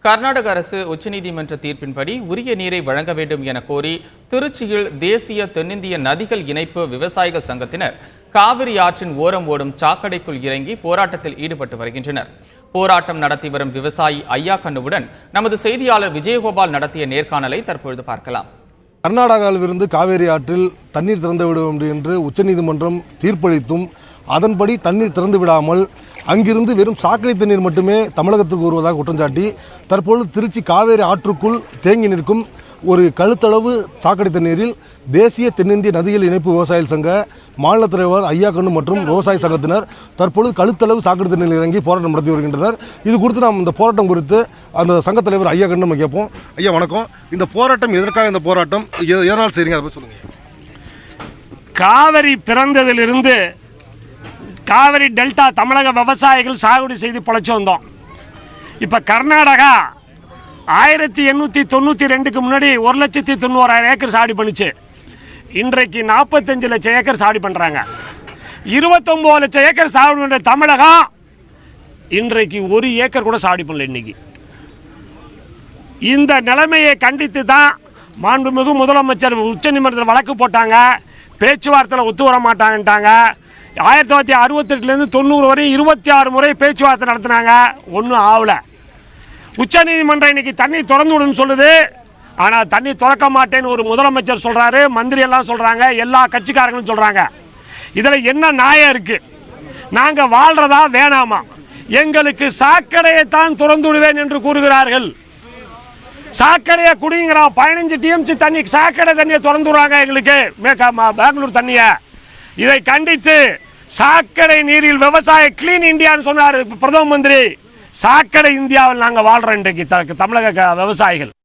கர்நாடக அரசு உச்சநீதிமன்ற தீர்ப்பின்படி உரிய நீரை வழங்க வேண்டும் என கோரி திருச்சியில் தேசிய தென்னிந்திய நதிகள் இணைப்பு விவசாயிகள் சங்கத்தினர் காவிரி ஆற்றின் ஓரம் ஓடும் சாக்கடைக்குள் இறங்கி போராட்டத்தில் ஈடுபட்டு வருகின்றனர். போராட்டம் நடத்தி வரும் விவசாயி ஐயா கண்ணுவுடன் நமது செய்தியாளர் விஜயகோபால் நடத்திய நேர்காணலை தற்பொழுது பார்க்கலாம். கர்நாடகாவிலிருந்து காவிரி ஆற்றில் தண்ணீர் திறந்துவிடும் என்று உச்சநீதிமன்றம் தீர்ப்பளித்தும் அதன்படி தண்ணீர் திறந்து விடாமல் அங்கிருந்து வெறும் சாக்கடை தண்ணீர் மட்டுமே தமிழகத்துக்கு வருவதாக குற்றஞ்சாட்டி தற்பொழுது திருச்சி காவேரி ஆற்றுக்குள் தேங்கி நிற்கும் ஒரு கழுத்தளவு சாக்கடை தண்ணீரில் தேசிய தென்னிந்திய நதிகள் இணைப்பு விவசாயிகள் சங்க மாநில தலைவர் ஐயா கண்ணு மற்றும் விவசாய சங்கத்தினர் தற்பொழுது கழுத்தளவு சாக்கடை தண்ணீரில் இறங்கி போராட்டம் நடத்தி வருகின்றனர். இது குறித்து நாம் இந்த போராட்டம் குறித்து அந்த சங்க தலைவர் ஐயா கண்ணு நம்ம கேட்போம். ஐயா வணக்கம். இந்த போராட்டம் எதற்காக இந்த போராட்டம் எதனால் செய்றீங்க அதை சொல்லுங்க. காவிரி பிறந்ததிலிருந்து காவிரி டெல்டா தமிழக விவசாயிகள் சாகுபடி செய்து பிழைச்சி வந்தோம். இப்போ கர்நாடகா 1892க்கு முன்னாடி 1,91,000 ஏக்கர் சாகுபடி பண்ணிச்சு. இன்றைக்கு 45 லட்சம் ஏக்கர் சாகுபடி பண்ணுறாங்க. 29 லட்சம் ஏக்கர் சாகுபடி பண்ணுற தமிழகம் இன்றைக்கு 1 ஏக்கர் கூட சாகுபடி பண்ணல. இன்னைக்கு இந்த நிலைமையை கண்டித்து தான் மாண்புமிகு முதலமைச்சர் உச்சநீதிமன்றத்தில் வழக்கு போட்டாங்க. பேச்சுவார்த்தையில் ஒத்து வர மாட்டாங்கன்ட்டாங்க. 1968லேருந்து 90 வரை 26 முறை பேச்சுவார்த்தை நடத்தினாங்க. ஒன்றும் ஆகலை. உச்சநீதிமன்றம் இன்னைக்கு தண்ணி திறந்து விடுன்னு சொல்லுது. ஆனால் தண்ணி திறக்க மாட்டேன்னு ஒரு முதலமைச்சர் சொல்கிறாரு, மந்திரி எல்லாம் சொல்கிறாங்க, எல்லா கட்சிக்காரங்களும் சொல்கிறாங்க. இதில் என்ன நியாயம் இருக்குது? நாங்கள் வாழ்கிறதா வேணாமா? எங்களுக்கு சாக்கடையைத்தான் திறந்து விடுவேன் என்று கூறுகிறார்கள். சாக்கடையை குடிங்கிறான். 15 டிஎம்சி தண்ணி சாக்கடை தண்ணியை திறந்து விடுறாங்க எங்களுக்கு பெங்களூர் தண்ணியை. இதை கண்டித்து சாக்கடை நீரில் விவசாய கிளீன் இந்தியான்னு சொன்னார் பிரதம மந்திரி. சாக்கடை இந்தியாவில் நாங்கள் வாழ்றோம் இன்றைக்கு தமிழக விவசாயிகள்.